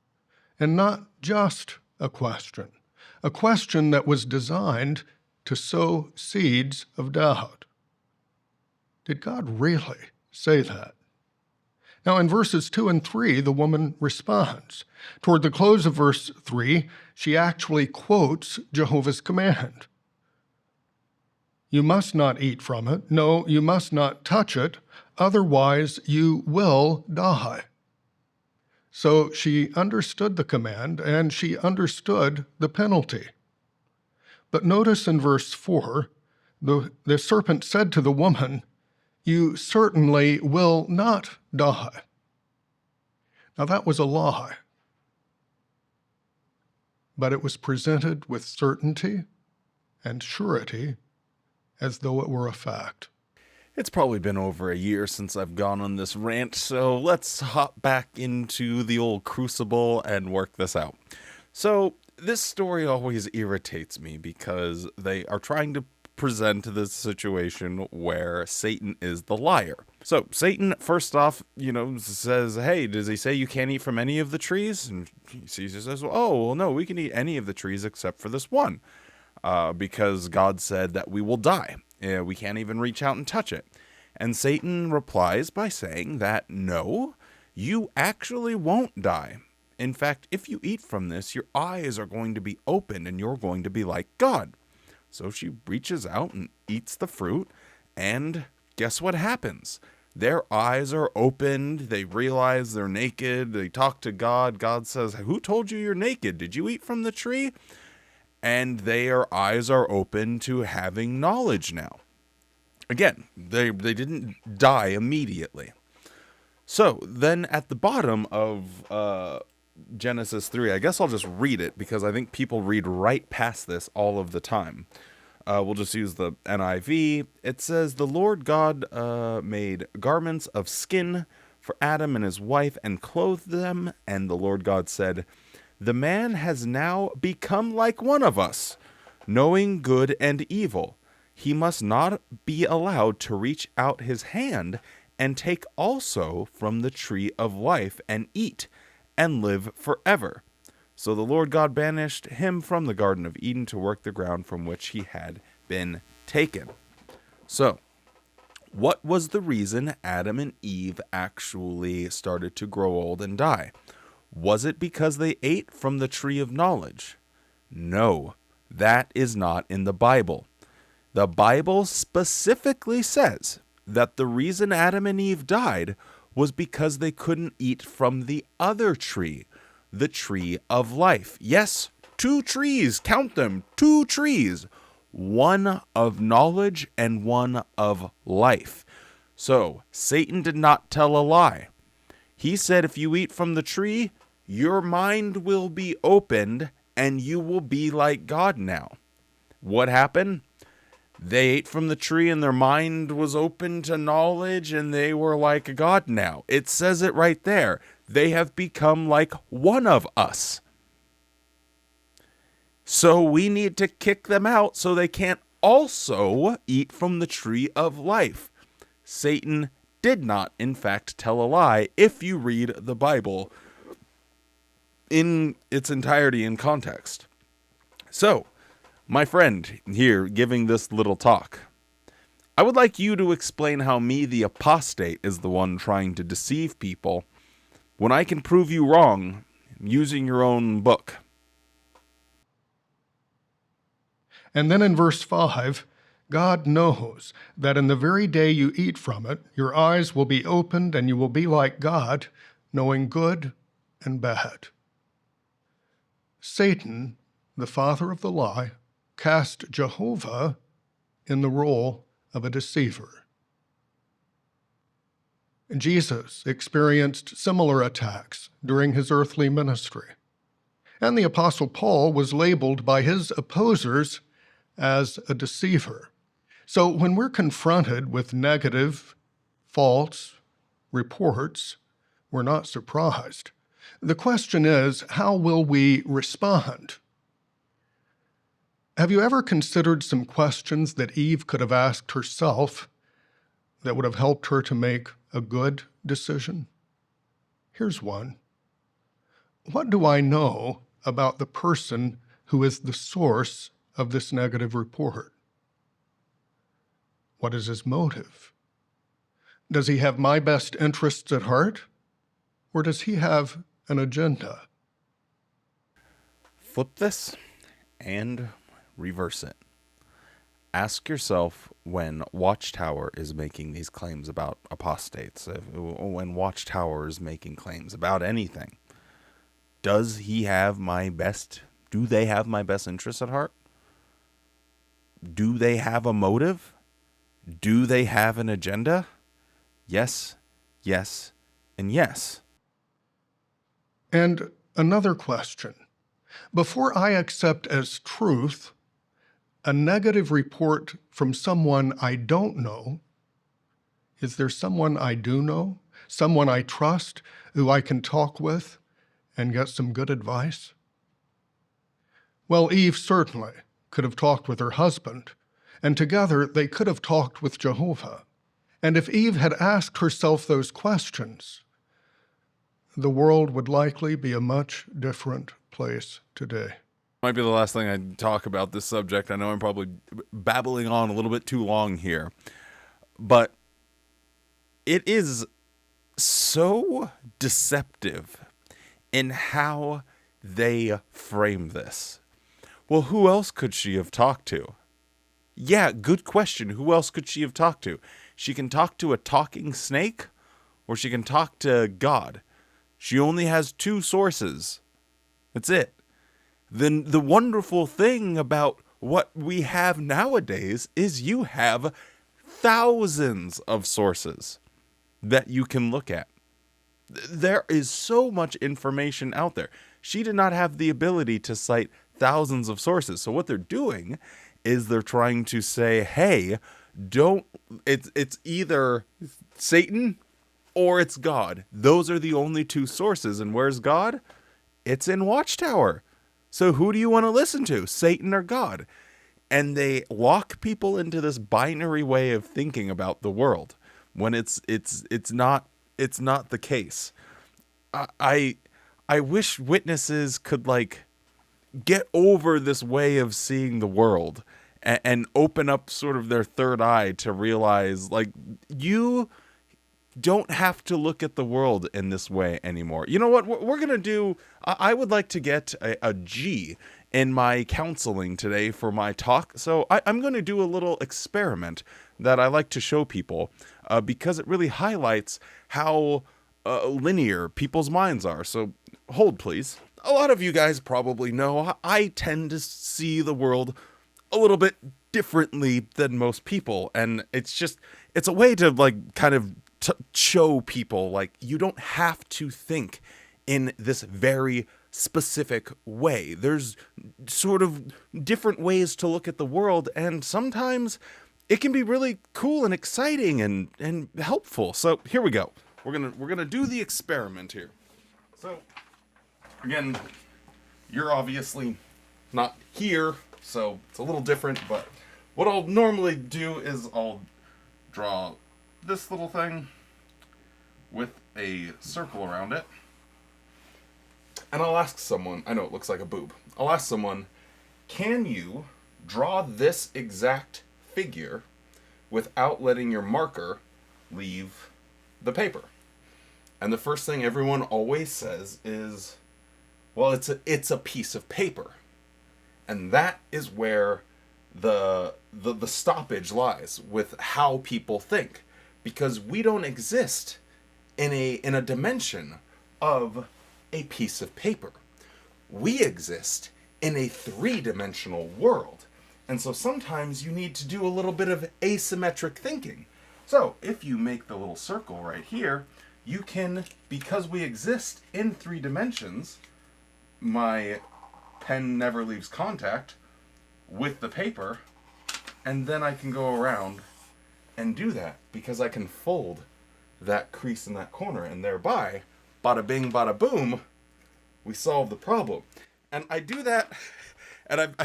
And not just a question that was designed to sow seeds of doubt. Did God really say that? Now, in verses 2 and 3, the woman responds. Toward the close of verse 3, she actually quotes Jehovah's command. You must not eat from it. No, you must not touch it. Otherwise, you will die. So she understood the command, and she understood the penalty. But notice in verse 4, the serpent said to the woman, you certainly will not die. Now that was a lie, but it was presented with certainty and surety as though it were a fact. It's probably been over a year since I've gone on this rant, so let's hop back into the old crucible and work this out. So this story always irritates me because they are trying to present this situation where Satan is the liar. So Satan, first off, says, hey, does he say you can't eat from any of the trees? And Jesus says, oh, well, no, we can eat any of the trees except for this one, because God said that we will die. We can't even reach out and touch it. And Satan replies by saying that, no, you actually won't die. In fact, if you eat from this, your eyes are going to be opened and you're going to be like God. So she reaches out and eats the fruit, and guess what happens? Their eyes are opened, they realize they're naked, they talk to God. God says, who told you you're naked? Did you eat from the tree? And their eyes are open to having knowledge now. Again, they didn't die immediately. So then at the bottom of Genesis 3, I guess I'll just read it because I think people read right past this all of the time. We'll just use the NIV. It says, the Lord God made garments of skin for Adam and his wife and clothed them. And the Lord God said, the man has now become like one of us, knowing good and evil. He must not be allowed to reach out his hand and take also from the tree of life and eat and live forever. So the Lord God banished him from the Garden of Eden to work the ground from which he had been taken. So, what was the reason Adam and Eve actually started to grow old and die? Was it because they ate from the tree of knowledge? No, that is not in the Bible. The Bible specifically says that the reason Adam and Eve died was because they couldn't eat from the other tree, the tree of life. Yes, 2 trees, count them, 2 trees, one of knowledge and one of life. So Satan did not tell a lie. He said if you eat from the tree, your mind will be opened and you will be like God now. What happened? They ate from the tree and their mind was open to knowledge and they were like God now. It says it right there. They have become like one of us. So we need to kick them out so they can't also eat from the tree of life. Satan did not, in fact, tell a lie if you read the Bible in its entirety in context. So, my friend here giving this little talk, I would like you to explain how me, the apostate, is the one trying to deceive people when I can prove you wrong using your own book. And then in verse 5, God knows that in the very day you eat from it, your eyes will be opened and you will be like God, knowing good and bad. Satan, the father of the lie, cast Jehovah in the role of a deceiver. Jesus experienced similar attacks during his earthly ministry, and the Apostle Paul was labeled by his opposers as a deceiver. So when we're confronted with negative, false reports, we're not surprised. The question is, how will we respond? Have you ever considered some questions that Eve could have asked herself that would have helped her to make a good decision? Here's one. What do I know about the person who is the source of this negative report? What is his motive? Does he have my best interests at heart? Or does he have an agenda? Flip this and reverse it. Ask yourself when Watchtower is making these claims about apostates, when Watchtower is making claims about anything, do they have my best interests at heart? Do they have a motive? Do they have an agenda? Yes, yes, and yes. And another question. Before I accept as truth a negative report from someone I don't know, is there someone I do know, someone I trust, who I can talk with and get some good advice? Well, Eve certainly could have talked with her husband, and together they could have talked with Jehovah. And if Eve had asked herself those questions, the world would likely be a much different place today. Might be the last thing I talk about this subject. I know I'm probably babbling on a little bit too long here, but it is so deceptive in how they frame this. Well, who else could she have talked to? Yeah, good question. Who else could she have talked to? She can talk to a talking snake, or she can talk to God. She only has two sources. That's it. Then the wonderful thing about what we have nowadays is you have thousands of sources that you can look at. There is so much information out there. She did not have the ability to cite thousands of sources. So what they're doing is they're trying to say, hey, it's either Satan or it's God. Those are the only two sources. And where's God? It's in Watchtower. So who do you want to listen to, Satan or God? And they lock people into this binary way of thinking about the world when it's not the case. I wish witnesses could get over this way of seeing the world and open up sort of their third eye to realize you don't have to look at the world in this way anymore. You know what we're going to do? I would like to get a G in my counseling today for my talk. So I'm going to do a little experiment that I like to show people because it really highlights how linear people's minds are. So hold, please. A lot of you guys probably know I tend to see the world a little bit differently than most people. And it's a way to kind of show people you don't have to think in this very specific way. There's sort of different ways to look at the world, and sometimes it can be really cool and exciting and helpful. So here we go. We're gonna do the experiment here. So again, you're obviously not here, so it's a little different, but what I'll normally do is I'll draw this little thing with a circle around it, and I'll ask someone, I know it looks like a boob, I'll ask someone, can you draw this exact figure without letting your marker leave the paper? And the first thing everyone always says is, well, it's a piece of paper. And that is where the stoppage lies with how people think, because we don't exist in a dimension of a piece of paper. We exist in a three-dimensional world. And so sometimes you need to do a little bit of asymmetric thinking. So if you make the little circle right here, you can, because we exist in 3 dimensions, my pen never leaves contact with the paper, and then I can go around and do that because I can fold that crease in that corner, and thereby, bada bing, bada boom, we solve the problem. And I do that, and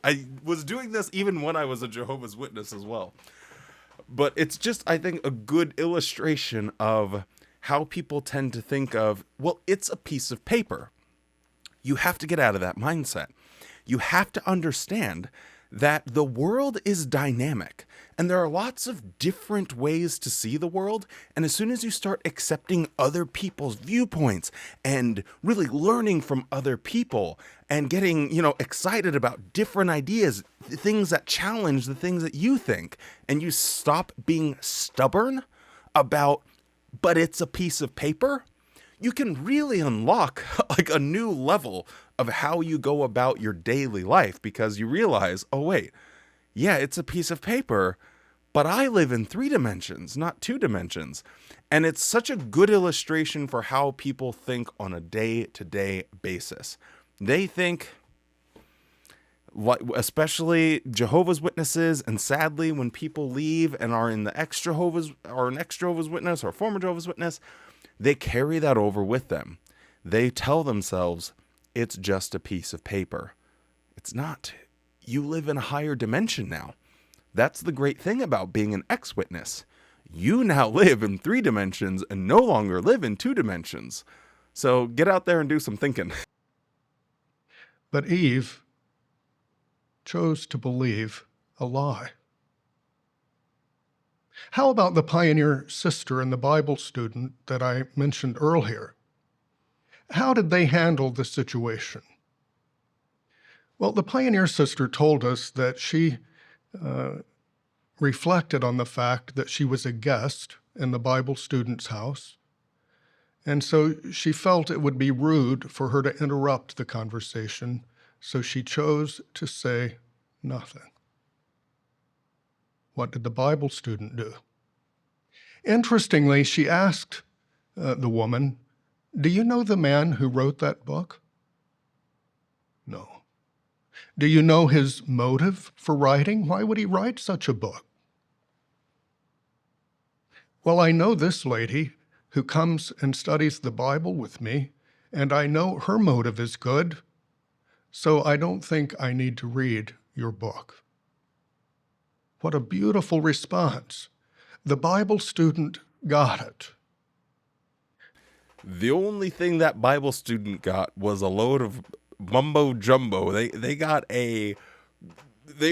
I was doing this even when I was a Jehovah's Witness as well. But it's just, I think, a good illustration of how people tend to think of, well, it's a piece of paper. You have to get out of that mindset. You have to understand that the world is dynamic and there are lots of different ways to see the world. And as soon as you start accepting other people's viewpoints and really learning from other people and getting, excited about different ideas, things that challenge the things that you think, and you stop being stubborn about, but it's a piece of paper, you can really unlock like a new level of how you go about your daily life, because you realize, oh wait, yeah, it's a piece of paper, but I live in 3 dimensions, not 2 dimensions. And it's such a good illustration for how people think on a day-to-day basis. They think, especially Jehovah's Witnesses, and sadly, when people leave and are in the ex-Jehovah's or an ex-Jehovah's Witness or former Jehovah's Witness, they carry that over with them. They tell themselves, it's just a piece of paper. It's not. You live in a higher dimension now. That's the great thing about being an ex-witness. You now live in 3 dimensions and no longer live in 2 dimensions. So get out there and do some thinking. But Eve chose to believe a lie. How about the pioneer sister and the Bible student that I mentioned earlier? How did they handle the situation? Well, the pioneer sister told us that she reflected on the fact that she was a guest in the Bible student's house, and so she felt it would be rude for her to interrupt the conversation, so she chose to say nothing. What did the Bible student do? Interestingly, she asked the woman, "Do you know the man who wrote that book?" "No." "Do you know his motive for writing? Why would he write such a book?" "Well, I know this lady who comes and studies the Bible with me, and I know her motive is good, so I don't think I need to read your book." What a beautiful response. The Bible student got it. The only thing that Bible student got was a load of mumbo jumbo. They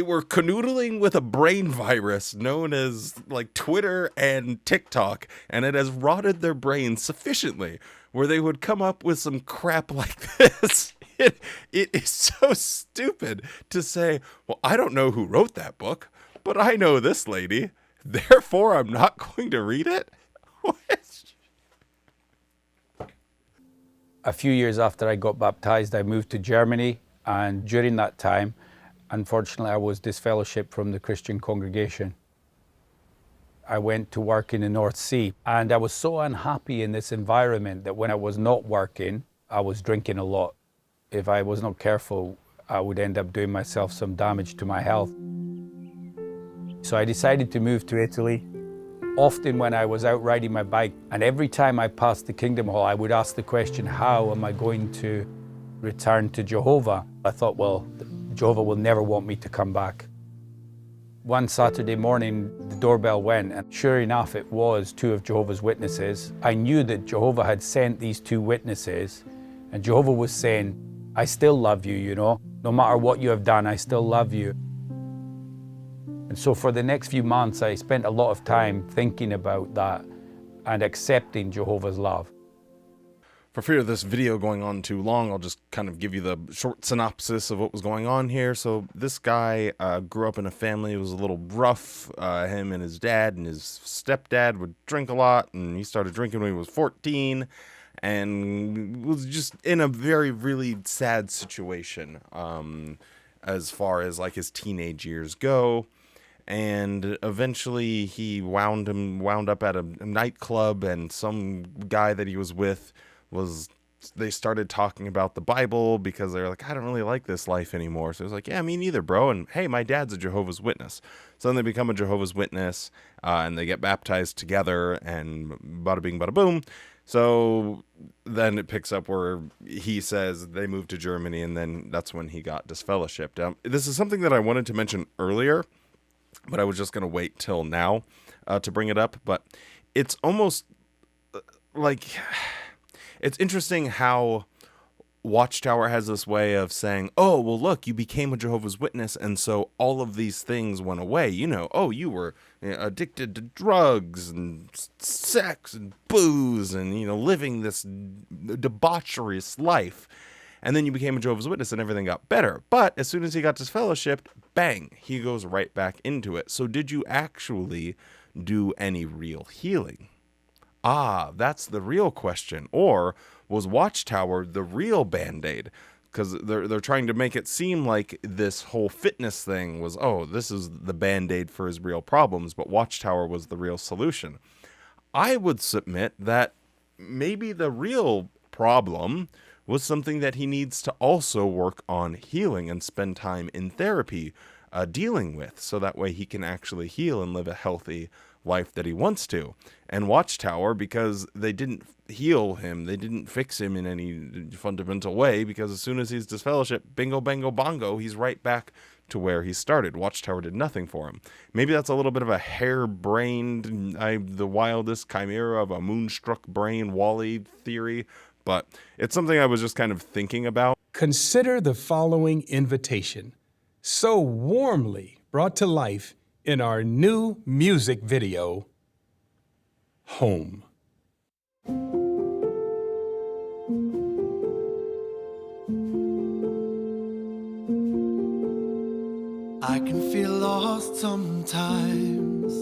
were canoodling with a brain virus known as like Twitter and TikTok, and it has rotted their brains sufficiently where they would come up with some crap like this. It is so stupid to say, well, I don't know who wrote that book, but I know this lady, therefore I'm not going to read it? A few years after I got baptized, I moved to Germany, and during that time, unfortunately, I was disfellowshipped from the Christian congregation. I went to work in the North Sea, and I was so unhappy in this environment that when I was not working, I was drinking a lot. If I was not careful, I would end up doing myself some damage to my health. So I decided to move to Italy. Often when I was out riding my bike, and every time I passed the Kingdom Hall, I would ask the question, how am I going to return to Jehovah? I thought, well, Jehovah will never want me to come back. One Saturday morning, the doorbell went, and sure enough, it was 2 of Jehovah's Witnesses. I knew that Jehovah had sent these 2 witnesses, and Jehovah was saying, I still love you, no matter what you have done, I still love you. And so for the next few months, I spent a lot of time thinking about that and accepting Jehovah's love. For fear of this video going on too long, I'll just kind of give you the short synopsis of what was going on here. So this guy grew up in a family. It was a little rough. Him and his dad and his stepdad would drink a lot, and he started drinking when he was 14 and was just in a very, really sad situation as far as like his teenage years go. And eventually he wound up at a nightclub, and some guy that he was with they started talking about the Bible because they were like, I don't really like this life anymore. So it was like, yeah, me neither, bro. And hey, my dad's a Jehovah's Witness. So then they become a Jehovah's Witness, and they get baptized together, and bada bing, bada boom. So then it picks up where he says they moved to Germany, and then that's when he got disfellowshipped. This is something that I wanted to mention earlier, but I was just going to wait till now to bring it up. But it's almost like, it's interesting how Watchtower has this way of saying, oh, well, look, you became a Jehovah's Witness, and so all of these things went away. You know, oh, you were addicted to drugs and sex and booze and, living this debaucherous life. And then you became a Jehovah's Witness and everything got better. But as soon as he got disfellowshipped, bang, he goes right back into it. So did you actually do any real healing? Ah, that's the real question. Or was Watchtower the real Band-Aid? Because they're trying to make it seem like this whole fitness thing was, oh, this is the Band-Aid for his real problems, but Watchtower was the real solution. I would submit that maybe the real problem was something that he needs to also work on healing and spend time in therapy dealing with, so that way he can actually heal and live a healthy life that he wants to. And Watchtower, because they didn't heal him, they didn't fix him in any fundamental way, because as soon as he's disfellowship, bingo, bango, bongo, he's right back to where he started. Watchtower did nothing for him. Maybe that's a little bit of a harebrained, the wildest chimera of a moonstruck brain, Wall-E theory, but it's something I was just kind of thinking about. Consider the following invitation, so warmly brought to life in our new music video, Home. I can feel lost sometimes,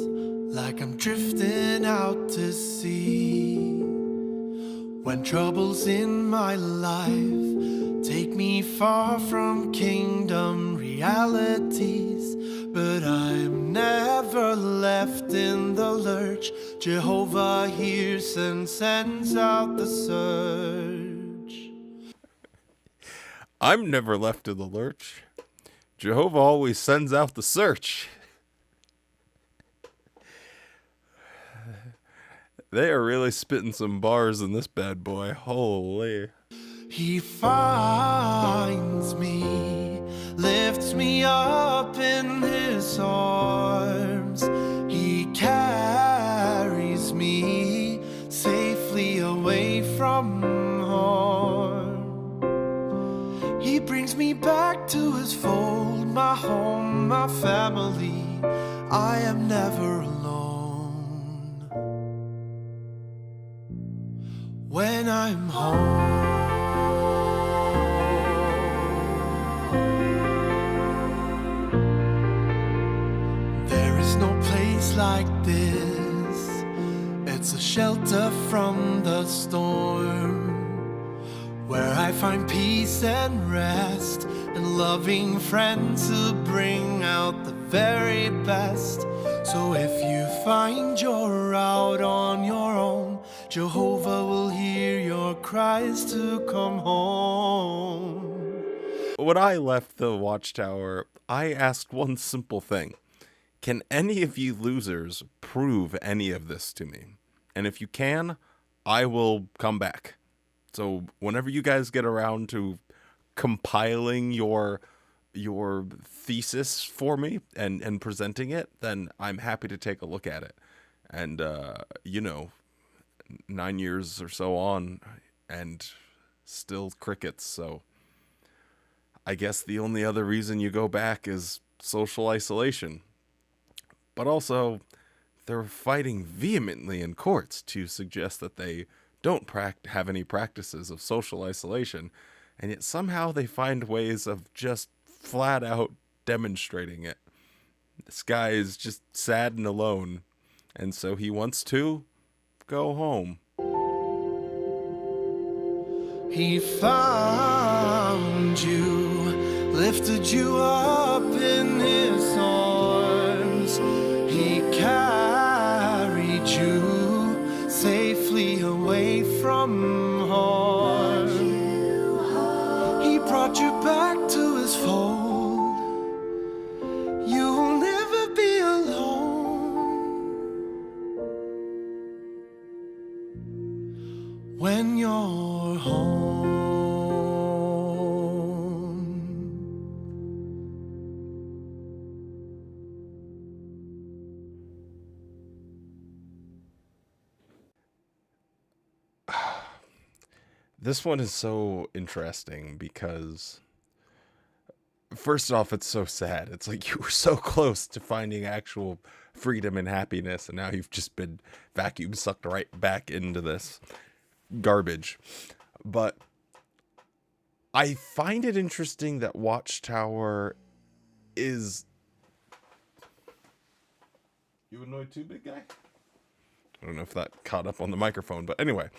like I'm drifting out to sea. When troubles in my life take me far from kingdom realities, but I'm never left in the lurch. Jehovah hears and sends out the search. I'm never left in the lurch. Jehovah always sends out the search. They are really spitting some bars in this bad boy. Holy. He finds me, lifts me up in his arms. He carries me safely away from harm. He brings me back to his fold, my home, my family. I am never alone when I'm home. Like this, it's a shelter from the storm, where I find peace and rest, and loving friends who bring out the very best. So if you find you're out on your own, Jehovah will hear your cries to come home. When I left the Watchtower, I asked one simple thing. Can any of you losers prove any of this to me? And if you can, I will come back. So whenever you guys get around to compiling your thesis for me and presenting it, then I'm happy to take a look at it. And, 9 years or so on, and still crickets. So I guess the only other reason you go back is social isolation. But also, they're fighting vehemently in courts to suggest that they don't have any practices of social isolation, and yet somehow they find ways of just flat out demonstrating it. This guy is just sad and alone, and so he wants to go home. He found you, lifted you up in his arms. He carried you safely away from harm. He brought you back to his fold. You'll never be alone when you're home. This one is so interesting because, first off, it's so sad. It's like you were so close to finding actual freedom and happiness, and now you've just been vacuum sucked right back into this garbage. But I find it interesting that Watchtower is... You annoyed too, big guy? I don't know if that caught up on the microphone, but anyway.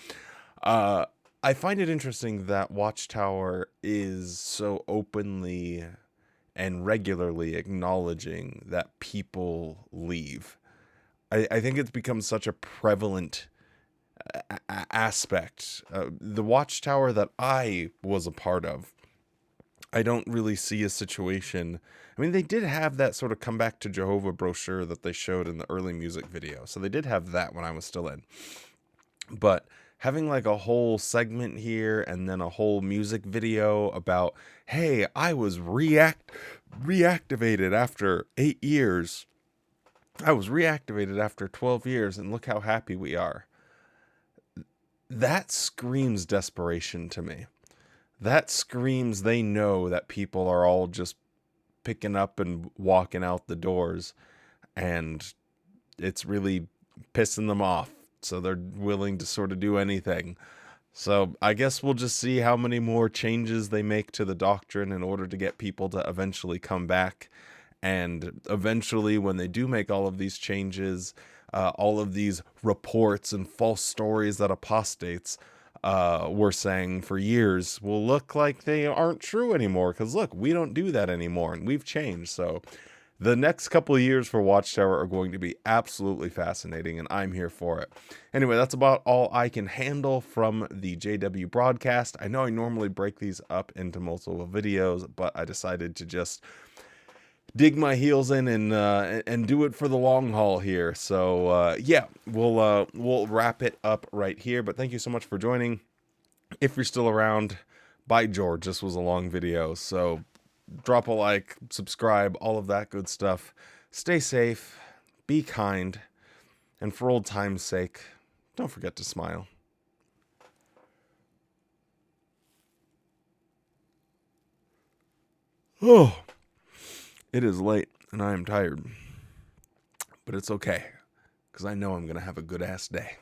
I find it interesting that Watchtower is so openly and regularly acknowledging that people leave. I think it's become such a prevalent aspect. The Watchtower that I was a part of, I don't really see a situation. I mean, they did have that sort of come back to Jehovah brochure that they showed in the early music video. So they did have that when I was still in. But having like a whole segment here and then a whole music video about, hey, I was reactivated after 8 years. I was reactivated after 12 years, and look how happy we are. That screams desperation to me. That screams they know that people are all just picking up and walking out the doors, and it's really pissing them off. So they're willing to sort of do anything. So I guess we'll just see how many more changes they make to the doctrine in order to get people to eventually come back. And eventually, when they do make all of these changes, all of these reports and false stories that apostates were saying for years will look like they aren't true anymore. Because look, we don't do that anymore, and we've changed. So the next couple of years for Watchtower are going to be absolutely fascinating, and I'm here for it. Anyway, that's about all I can handle from the JW broadcast. I know I normally break these up into multiple videos, but I decided to just dig my heels in and do it for the long haul here. So yeah, we'll wrap it up right here. But thank you so much for joining. If you're still around, by George, this was a long video, so drop a like, subscribe, all of that good stuff. Stay safe, be kind, and for old time's sake, don't forget to smile. Oh, it is late and I am tired, but it's okay, because I know I'm going to have a good ass day.